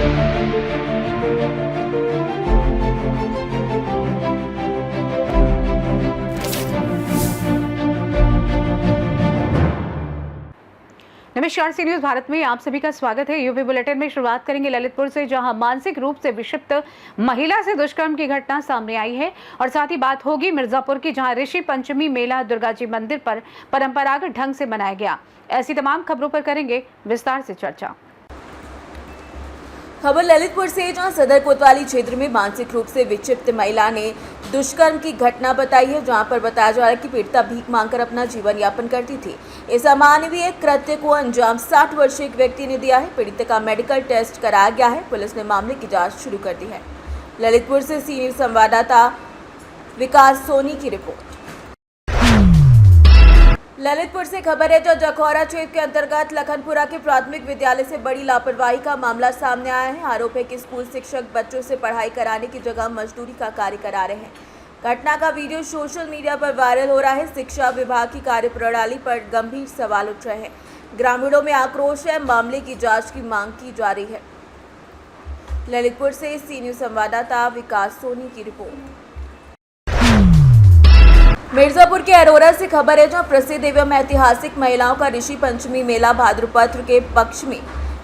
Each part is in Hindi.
नमस्कार, सी न्यूज भारत में आप सभी का स्वागत है। यूपी बुलेटिन में शुरुआत करेंगे ललितपुर से, जहां मानसिक रूप से विक्षिप्त महिला से दुष्कर्म की घटना सामने आई है। और साथ ही बात होगी मिर्जापुर की, जहां ऋषि पंचमी मेला दुर्गा जी मंदिर पर परंपरागत ढंग से मनाया गया। ऐसी तमाम खबरों पर करेंगे विस्तार से चर्चा। खबर ललितपुर से, जहां सदर कोतवाली क्षेत्र में मानसिक रूप से विक्षिप्त महिला ने दुष्कर्म की घटना बताई है, जहां पर बताया जा रहा है कि पीड़िता भीख मांगकर अपना जीवन यापन करती थी। इस अमानवीय कृत्य को अंजाम 60 वर्षीय एक व्यक्ति ने दिया है। पीड़िता का मेडिकल टेस्ट कराया गया है। पुलिस ने मामले की जांच शुरू कर दी है। ललितपुर से सी न्यूज संवाददाता विकास सोनी की रिपोर्ट। ललितपुर से खबर है, जो जखौरा क्षेत्र के अंतर्गत लखनपुरा के प्राथमिक विद्यालय से बड़ी लापरवाही का मामला सामने आया है। आरोप है कि स्कूल शिक्षक बच्चों से पढ़ाई कराने की जगह मजदूरी का कार्य करा रहे हैं। घटना का वीडियो सोशल मीडिया पर वायरल हो रहा है। शिक्षा विभाग की कार्यप्रणाली पर गंभीर सवाल उठ रहे हैं। ग्रामीणों में आक्रोश है। मामले की जांच की मांग की जा रही है। ललितपुर से सी न्यूज संवाददाता विकास सोनी की रिपोर्ट। मिर्जापुर के अरोरा से खबर है, जहां प्रसिद्ध एवं ऐतिहासिक महिलाओं का ऋषि पंचमी मेला भाद्रपद के पक्ष में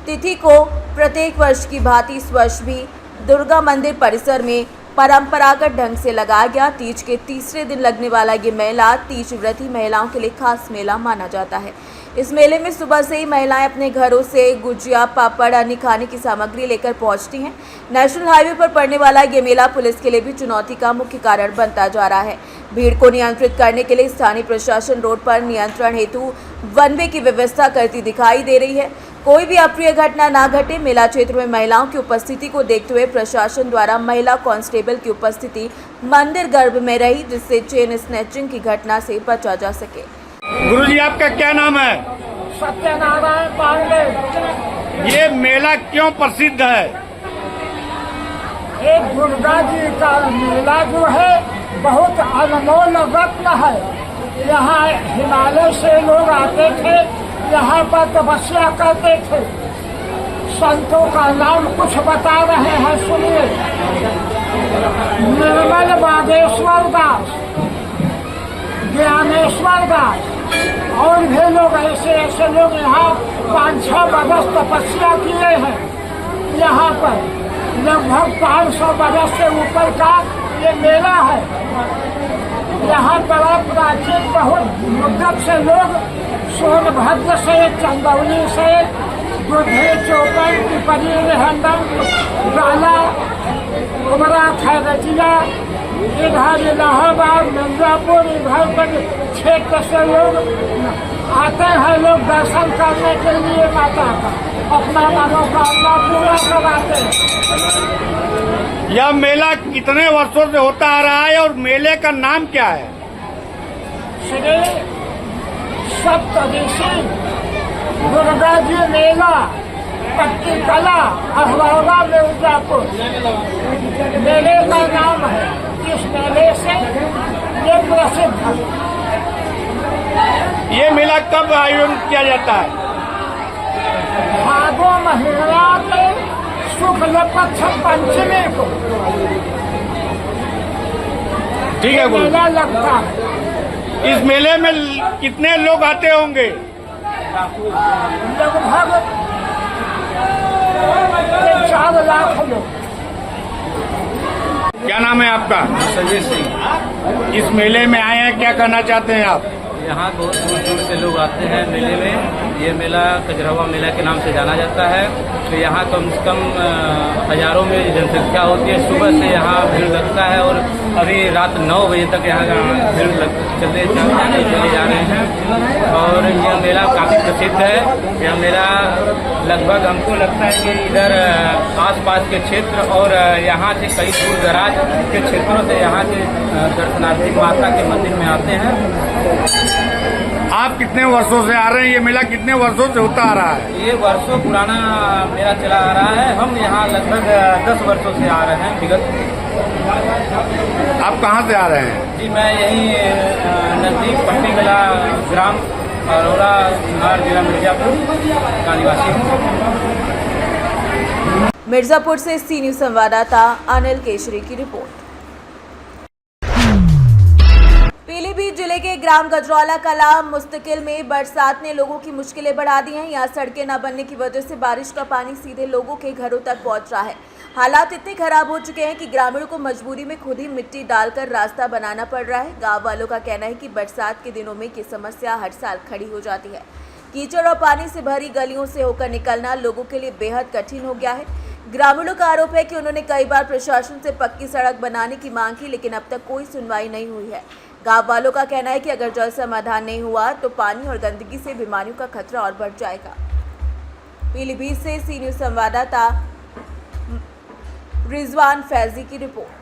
तिथि को प्रत्येक वर्ष की भांति इस वर्ष भी दुर्गा मंदिर परिसर में परंपरागत ढंग से लगाया गया। तीज के तीसरे दिन लगने वाला ये मेला तीज व्रती महिलाओं के लिए खास मेला माना जाता है। इस मेले में सुबह से ही महिलाएं अपने घरों से गुजिया, पापड़, अन्य खाने की सामग्री लेकर पहुंचती हैं। नेशनल हाईवे पर पड़ने वाला ये मेला पुलिस के लिए भी चुनौती का मुख्य कारण बनता जा रहा है। भीड़ को नियंत्रित करने के लिए स्थानीय प्रशासन रोड पर नियंत्रण हेतु वन वे की व्यवस्था करती दिखाई दे रही है। कोई भी अप्रिय घटना ना घटे। मेला क्षेत्र में महिलाओं की उपस्थिति को देखते हुए प्रशासन द्वारा महिला कांस्टेबल की उपस्थिति मंदिर गर्भ में रही, जिससे चेन स्नैचिंग की घटना से बचा जा सके। गुरुजी, आपका क्या नाम है? सत्यनारायण पांडे। ये मेला क्यों प्रसिद्ध है? एक दुर्गा जी का मेला जो है बहुत अनमोल रत्न है। यहाँ हिमालय से लोग आते थे, यहाँ पर तपस्या करते थे। संतों का नाम कुछ बता रहे हैं, सुनिए। निर्मल बागेश्वर दास, ज्ञानेश्वर दास और भी लोग ऐसे लोग यहाँ 5-6 बरस तपस्या किए हैं। यहाँ पर लगभग 500 बरस से ऊपर का ये मेला है। यहाँ बड़ा प्राचीन बहुत मुद्दत से लोग सोनभद्र से, चंदौली से, दुधे, चौपन, पिपरी, रेहंडम, गाला, उमरा, खैरजिया, इधर इलाहाबाद, मिर्जापुर, इधर तक क्षेत्र से लोग आते हैं। लोग दर्शन करने के लिए माता का अपना मनोकामना पूरा कराते हैं। यह मेला कितने वर्षों से होता आ रहा है और मेले का नाम क्या है? श्री सप्तऋषि दुर्गा जी मेला पट्टी कला अहरौरा मिर्जापुर मेले का नाम है। इस मेले से ये प्रसिद्ध है। ये मेला कब आयोजन किया जाता है? भादो महीना के शुक्ल पक्ष पंचमी को ठीक है गुरु। मेला लगता है। इस मेले में कितने लोग आते होंगे? लगभग 4 लाख लोग। क्या नाम है आपका? संजय सिंह। इस मेले में आए हैं, क्या कहना चाहते हैं आप? यहाँ बहुत दूर दूर से लोग आते हैं मेले में। ये मेला कजरवा मेला के नाम से जाना जाता है। तो यहाँ कम से कम हजारों में जनसंख्या होती है। सुबह से यहाँ भीड़ लगता है और अभी रात 9 बजे तक यहाँ भीड़ चले जा रहे हैं। और यह मेला काफ़ी प्रसिद्ध है। यह मेला लगभग हमको लगता है कि इधर आसपास के क्षेत्र और यहाँ से कई दूर दराज के क्षेत्रों से यहाँ के दर्शनार्थी माता के मंदिर में आते हैं। आप कितने वर्षों से आ रहे हैं? ये मेला कितने वर्षों से होता आ रहा है? ये वर्षों पुराना मेला चला आ रहा है। हम यहाँ लगभग 10 वर्षों से आ रहे हैं विगत। आप कहाँ से आ रहे हैं? जी, मैं यहीं नजदीक पट्टी कला ग्राम अरोरा जिला मिर्जापुर का निवासी हूँ। मिर्जापुर से सी न्यूज संवाददाता अनिल केशरी की रिपोर्ट। पीलीभीत जिले के ग्राम गजरौला कला मुस्तकिल में बरसात ने लोगों की मुश्किलें बढ़ा दी हैं। यहाँ सड़कें न बनने की वजह से बारिश का पानी सीधे लोगों के घरों तक पहुंच रहा है। हालात इतने खराब हो चुके हैं कि ग्रामीणों को मजबूरी में खुद ही मिट्टी डालकर रास्ता बनाना पड़ रहा है। गांव वालों का कहना है कि बरसात के दिनों में ये समस्या हर साल खड़ी हो जाती है। कीचड़ और पानी से भरी गलियों से होकर निकलना लोगों के लिए बेहद कठिन हो गया है। ग्रामीणों का आरोप है कि उन्होंने कई बार प्रशासन से पक्की सड़क बनाने की मांग की, लेकिन अब तक कोई सुनवाई नहीं हुई है। गांव वालों का कहना है कि अगर जल्द समाधान नहीं हुआ तो पानी और गंदगी से बीमारियों का खतरा और बढ़ जाएगा। पीलीभीत से सी न्यूज संवाददाता रिजवान फैजी की रिपोर्ट।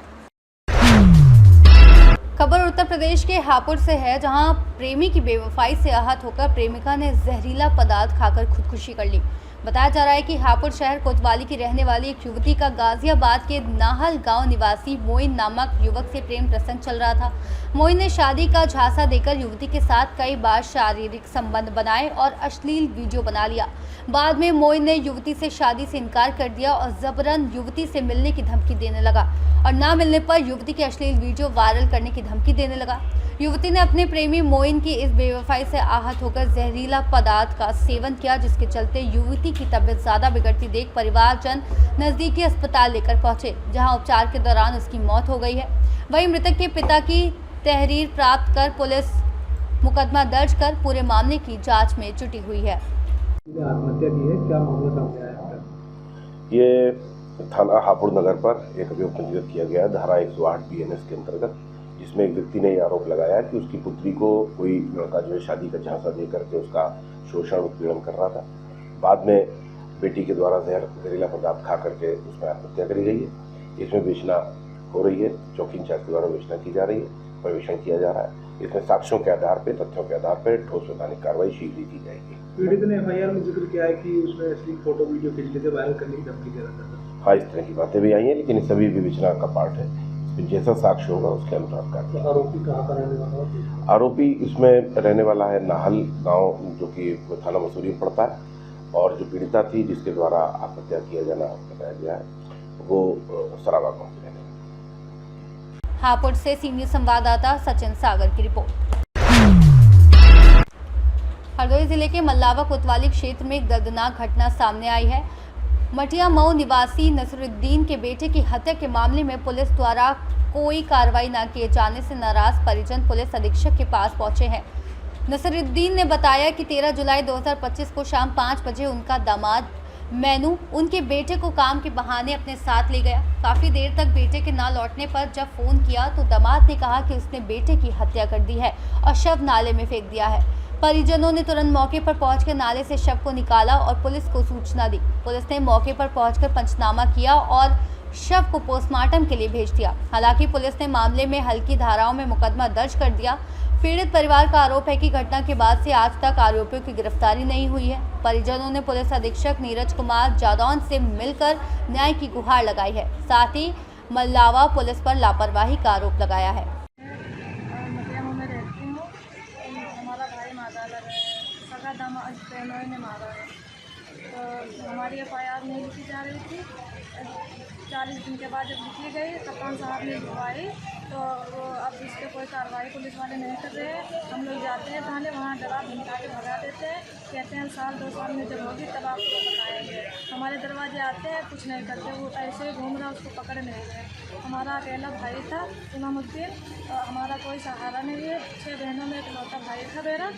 खबर उत्तर प्रदेश के हापुड़ से है, जहां प्रेमी की बेवफाई से आहत होकर प्रेमिका ने जहरीला पदार्थ खाकर खुदकुशी कर ली। बताया जा रहा है कि हापुड़ शहर कोतवाली की रहने वाली एक युवती का गाजियाबाद के नाहल गांव निवासी मोइन नामक युवक से प्रेम प्रसंग चल रहा था। मोइन ने शादी का झांसा देकर युवती के साथ कई बार शारीरिक संबंध बनाए और अश्लील वीडियो बना लिया। बाद में मोइन ने युवती से शादी से इनकार कर दिया और जबरन युवती से मिलने की धमकी देने लगा और ना मिलने पर युवती के अश्लील वीडियो वायरल करने की धमकी देने लगा। युवती ने अपने प्रेमी मोइन की इस बेवफाई से आहत होकर जहरीला पदार्थ का सेवन किया, जिसके चलते युवती की तबीयत ज्यादा बिगड़ती देख परिवारजन नजदीकी अस्पताल लेकर पहुंचे, जहां उपचार के दौरान उसकी मौत हो गई है। वहीं मृतक के पिता की तहरीर प्राप्त कर पुलिस मुकदमा दर्ज कर पूरे मामले की जांच में जुटी हुई है। आत्महत्या की है, क्या मामला सामने आया है? ये थाना हापुड़ नगर पर एक अभियोग पंजीकृत किया गया है धारा 108 BNS के अंतर्गत, जिसमें एक व्यक्ति ने आरोप लगाया कि उसकी पुत्री को कोई लड़का जो है शादी का झांसा दे करके उसका शोषण उत्पीड़न कर रहा था। बाद में बेटी के द्वारा जहरीला पदार्थ खा करके उसमें आत्महत्या करी गई है। इसमें बेचना हो रही है, चौकी इंचार्ज के द्वारा बेचना की जा रही है, प्रवेशन किया जा रहा है। इसमें साक्ष्यों के आधार पर, तथ्यों के आधार पर ठोस वैधानिक कार्रवाई शीघ्र की जाएगी। पीड़ित ने FIR में जिक्र किया है कि उसमें अश्लील फोटो वीडियो खींच लेते वायरल करने की धमकी दे रहा था। हाँ, इस तरह की बातें भी आई हैं, लेकिन ये सभी विवेचना का पार्ट है। जैसा साक्ष्य होगा उसके अनुसार कार्रवाई। आरोपी कहाँ का रहने वाला है? आरोपी इसमें रहने वाला है नाहल गांव, जो कि थाना मसूरी में पड़ता है, और जो पीड़िता थी जिसके द्वारा आत्महत्या किया जाना बताया गया है, वो सरावा गांव की रहने वाली। हापुड़ से सीनियर संवाददाता सचिन सागर की रिपोर्ट। हरदोई जिले के मल्लावा कोतवाली क्षेत्र में एक दर्दनाक घटना सामने आई है। मटिया मऊ निवासी नसरुद्दीन के बेटे की हत्या के मामले में पुलिस द्वारा कोई कार्रवाई न किए जाने से नाराज परिजन पुलिस अधीक्षक के पास पहुंचे हैं। नसरुद्दीन ने बताया कि 13 जुलाई 2025 को शाम 5 बजे उनका दामाद मैनू उनके बेटे को काम के बहाने अपने साथ ले गया। काफ़ी देर तक बेटे के ना लौटने पर जब फ़ोन किया तो दामाद ने कहा कि उसने बेटे की हत्या कर दी है और शव नाले में फेंक दिया है। परिजनों ने तुरंत मौके पर पहुंचकर नाले से शव को निकाला और पुलिस को सूचना दी। पुलिस ने मौके पर पहुंचकर पंचनामा किया और शव को पोस्टमार्टम के लिए भेज दिया। हालांकि पुलिस ने मामले में हल्की धाराओं में मुकदमा दर्ज कर दिया। पीड़ित परिवार का आरोप है कि घटना के बाद से आज तक आरोपियों की गिरफ्तारी नहीं हुई है। परिजनों ने पुलिस अधीक्षक नीरज कुमार जादौन से मिलकर न्याय की गुहार लगाई है। साथ ही मल्लावा पुलिस पर लापरवाही का आरोप लगाया है। ने मारा है, तो हमारी FIR नहीं लिखी जा रही थी। 40 दिन के बाद जब लिखी गई, कप्तान साहब ने लिखवाई, तो वो अब इस पर कोई कार्रवाई पुलिस वाले नहीं कर रहे हैं। हम लोग जाते हैं थाने, वहाँ डरा धमका के भगा देते हैं, कहते हैं साल 2 साल में जब होगी तब आपको बताएंगे। हमारे दरवाजे आते हैं, कुछ नहीं करते, वो ऐसे ही घूम रहा, उसको पकड़ नहीं रहे। हमारा अकेला भाई था इमामुद्दीन, हमारा कोई सहारा नहीं है। 6 बहनों में इकलौता भाई था मेरा,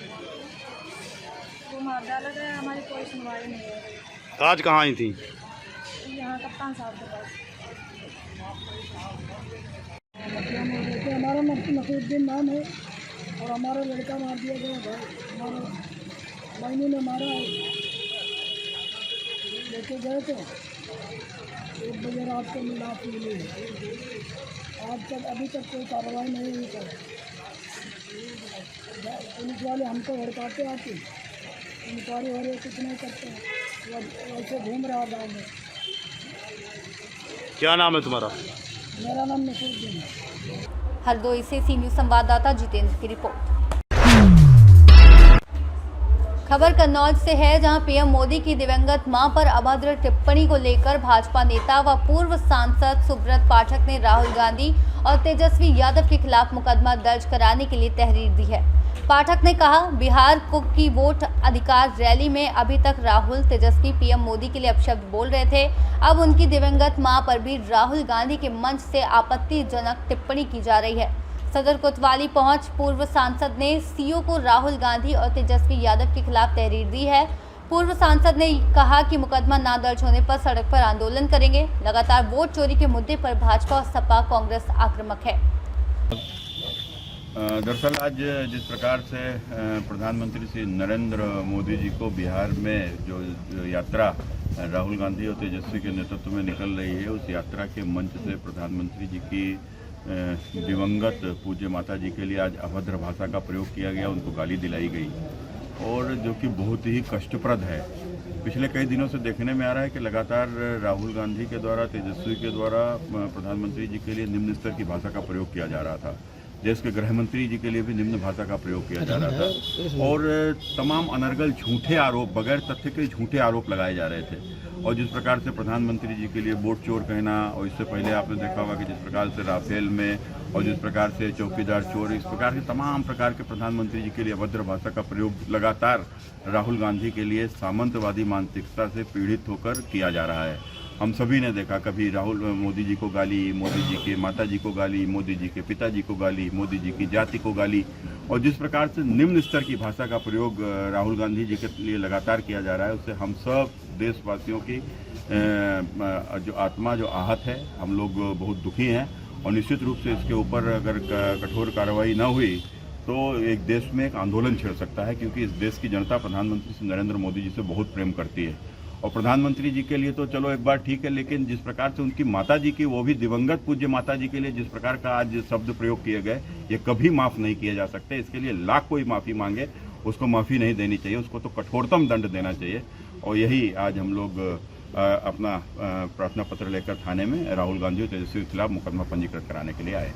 वो मार डाला गया। हमारी कोई सुनवाई नहीं हो रही। आज कहाँ आई थी? यहाँ कप्तान साहब के पास। हमारा नसरुद्दीन नाम है और हमारा लड़का मार दिया गया भाई। हमारा मैनू ने मारा है, लेके गए थे 1 बजे रात को लाश मिली है। आज तक अभी तक कोई कार्रवाई नहीं हुई है। पुलिस वाले हमको हड़काते आते, इंक्वायरी हो रही है, कुछ नहीं करते हैं, वैसे घूम रहा गाँव में। क्या नाम है तुम्हारा? मेरा नाम नसरुद्दीन है। हरदोई से सी न्यूज संवाददाता जितेंद्र की रिपोर्ट। खबर कन्नौज से है, जहां पीएम मोदी की दिवंगत मां पर अभद्र टिप्पणी को लेकर भाजपा नेता व पूर्व सांसद सुब्रत पाठक ने राहुल गांधी और तेजस्वी यादव के खिलाफ मुकदमा दर्ज कराने के लिए तहरीर दी है। पाठक ने कहा, बिहार की वोट अधिकार रैली में अभी तक राहुल तेजस्वी पीएम मोदी के लिए अपशब्द बोल रहे थे। अब उनकी दिवंगत मां पर भी राहुल गांधी के मंच से आपत्तिजनक टिप्पणी की जा रही है। सदर कोतवाली पहुंच पूर्व सांसद ने सीओ को राहुल गांधी और तेजस्वी यादव के खिलाफ तहरीर दी है। पूर्व सांसद ने कहा कि मुकदमा ना दर्ज होने पर सड़क पर आंदोलन करेंगे। लगातार वोट चोरी के मुद्दे पर भाजपा और सपा कांग्रेस आक्रामक है। दरअसल आज जिस प्रकार से प्रधानमंत्री श्री नरेंद्र मोदी जी को बिहार में जो यात्रा राहुल गांधी और तेजस्वी के नेतृत्व में निकल रही है, उस यात्रा के मंच से प्रधानमंत्री जी की दिवंगत पूज्य माता जी के लिए आज अभद्र भाषा का प्रयोग किया गया, उनको गाली दिलाई गई, और जो कि बहुत ही कष्टप्रद है। पिछले कई दिनों से देखने में आ रहा है कि लगातार राहुल गांधी के द्वारा, तेजस्वी के द्वारा प्रधानमंत्री जी के लिए निम्न स्तर की भाषा का प्रयोग किया जा रहा था। देश के गृह मंत्री जी के लिए भी निम्न भाषा का प्रयोग किया जा रहा था, और तमाम अनर्गल झूठे आरोप, बगैर तथ्य के झूठे आरोप लगाए जा रहे थे। और जिस प्रकार से प्रधानमंत्री जी के लिए वोट चोर कहना, और इससे पहले आपने देखा होगा कि जिस प्रकार से राफेल में, और जिस प्रकार से चौकीदार चोर, इस प्रकार के तमाम प्रकार के प्रधानमंत्री जी के लिए अभद्र भाषा का प्रयोग लगातार राहुल गांधी के लिए सामंतवादी मानसिकता से पीड़ित होकर किया जा रहा है। हम सभी ने देखा, कभी राहुल मोदी जी को गाली, मोदी जी के माता जी को गाली, मोदी जी के पिताजी को गाली, मोदी जी की जाति को गाली, और जिस प्रकार से निम्न स्तर की भाषा का प्रयोग राहुल गांधी जी के लिए लगातार किया जा रहा है, उससे हम सब देशवासियों की जो आत्मा जो आहत है, हम लोग बहुत दुखी हैं। और निश्चित रूप से इसके ऊपर अगर कठोर कार्रवाई न हुई तो एक देश में एक आंदोलन छिड़ सकता है, क्योंकि इस देश की जनता प्रधानमंत्री श्री नरेंद्र मोदी जी से बहुत प्रेम करती है। और प्रधानमंत्री जी के लिए तो चलो एक बार ठीक है, लेकिन जिस प्रकार से उनकी माता जी की, वो भी दिवंगत पूज्य माता जी के लिए जिस प्रकार का आज शब्द प्रयोग किए गए, ये कभी माफ़ नहीं किए जा सकते। इसके लिए लाख कोई माफ़ी मांगे, उसको माफ़ी नहीं देनी चाहिए, उसको तो कठोरतम दंड देना चाहिए। और यही आज हम लोग अपना प्रार्थना पत्र लेकर थाने में राहुल गांधी और तेजस्वी के खिलाफ मुकदमा पंजीकृत कराने के लिए आए।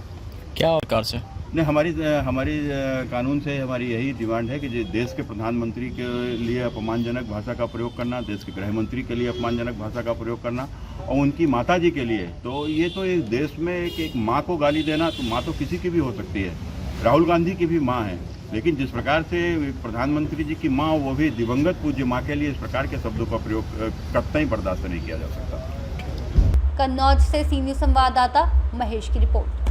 क्या प्रकार से? नहीं, हमारी कानून से हमारी यही डिमांड है कि देश के प्रधानमंत्री के लिए अपमानजनक भाषा का प्रयोग करना, देश के गृह मंत्री के लिए अपमानजनक भाषा का प्रयोग करना, और उनकी माता जी के लिए, तो ये तो एक देश में एक माँ को गाली देना, तो माँ तो किसी की भी हो सकती है, राहुल गांधी की भी माँ है, लेकिन जिस प्रकार से प्रधानमंत्री जी की माँ, वो भी दिवंगत पूज्य माँ के लिए इस प्रकार के शब्दों का प्रयोग कतई बर्दाश्त नहीं किया जा सकता। कन्नौज से सीनियर संवाददाता महेश की रिपोर्ट।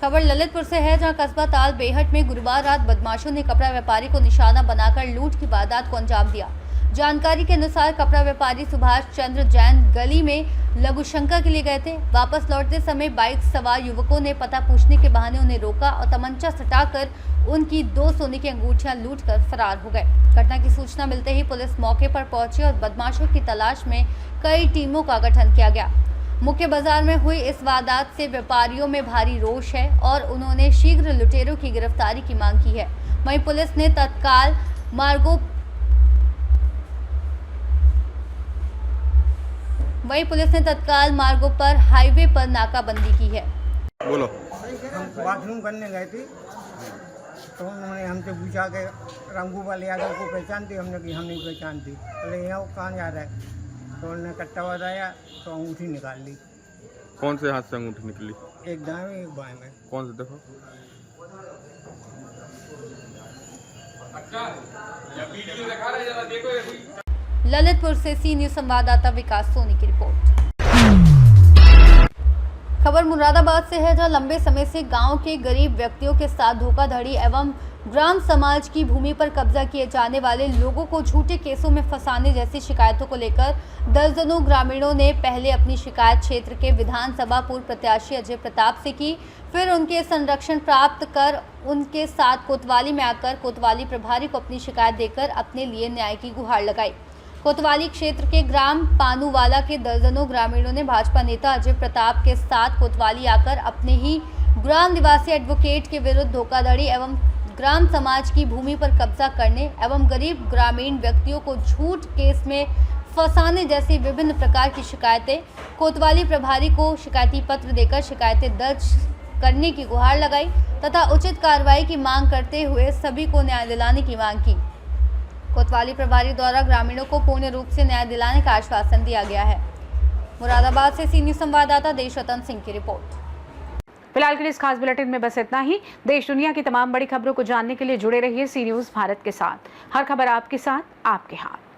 खबर ललितपुर से है, जहां कस्बा ताल बेहट में गुरुवार रात बदमाशों ने कपड़ा व्यापारी को निशाना बनाकर लूट की वारदात को अंजाम दिया। जानकारी के अनुसार कपड़ा व्यापारी सुभाष चंद्र जैन गली में लघुशंका के लिए गए थे। वापस लौटते समय बाइक सवार युवकों ने पता पूछने के बहाने उन्हें रोका और तमंचा सटाकर उनकी 2 सोने की अंगूठियां लूटकर फरार हो गए। घटना की सूचना मिलते ही पुलिस मौके पर पहुंची और बदमाशों की तलाश में कई टीमों का गठन किया गया। मुख्य बाजार में हुई इस वारदात से व्यापारियों में भारी रोष है और उन्होंने शीघ्र लुटेरों की गिरफ्तारी की मांग की है। वहीं पुलिस ने तत्काल मार्गों पर हाईवे पर नाकाबंदी की है। बोलो। हम बाथरूम करने गए थे, तो उन्होंने हमसे पूछा कि रंगूपाल यादव को पहचानती? हमने कि हम नहीं पहचानती। बोले यहाँ कहाँ जा रहा है? तो उन्होंने कट्टा बताया, तो अंगूठी निकाल ली। कौन से हाथ से अंगूठी निकली? एक दाएं में, एक बाएं में। कौन से देखो? ललितपुर से सी न्यूज संवाददाता विकास सोनी की रिपोर्ट। खबर मुरादाबाद से है, जहां लंबे समय से गांव के गरीब व्यक्तियों के साथ धोखाधड़ी एवं ग्राम समाज की भूमि पर कब्जा किए जाने वाले लोगों को झूठे केसों में फंसाने जैसी शिकायतों को लेकर दर्जनों ग्रामीणों ने पहले अपनी शिकायत क्षेत्र के विधानसभा पूर्व प्रत्याशी अजय प्रताप से की, फिर उनके संरक्षण प्राप्त कर उनके साथ कोतवाली में आकर कोतवाली प्रभारी को अपनी शिकायत देकर अपने लिए न्याय की गुहार लगाई। कोतवाली क्षेत्र के ग्राम पानूवाला के दर्जनों ग्रामीणों ने भाजपा नेता अजय प्रताप के साथ कोतवाली आकर अपने ही ग्राम निवासी एडवोकेट के विरुद्ध धोखाधड़ी एवं ग्राम समाज की भूमि पर कब्जा करने एवं गरीब ग्रामीण व्यक्तियों को झूठ केस में फंसाने जैसी विभिन्न प्रकार की शिकायतें कोतवाली प्रभारी को शिकायती पत्र देकर शिकायतें दर्ज करने की गुहार लगाई तथा उचित कार्रवाई की मांग करते हुए सभी को न्याय दिलाने की मांग की। कोतवाली प्रभारी द्वारा ग्रामीणों को पूर्ण रूप से न्याय दिलाने का आश्वासन दिया गया है। मुरादाबाद से सी न्यूज़ संवाददाता देशरतन सिंह की रिपोर्ट। फिलहाल के लिए इस खास बुलेटिन में बस इतना ही। देश दुनिया की तमाम बड़ी खबरों को जानने के लिए जुड़े रहिए सी न्यूज़ भारत के साथ। हर खबर आपके साथ, आपके हाथ।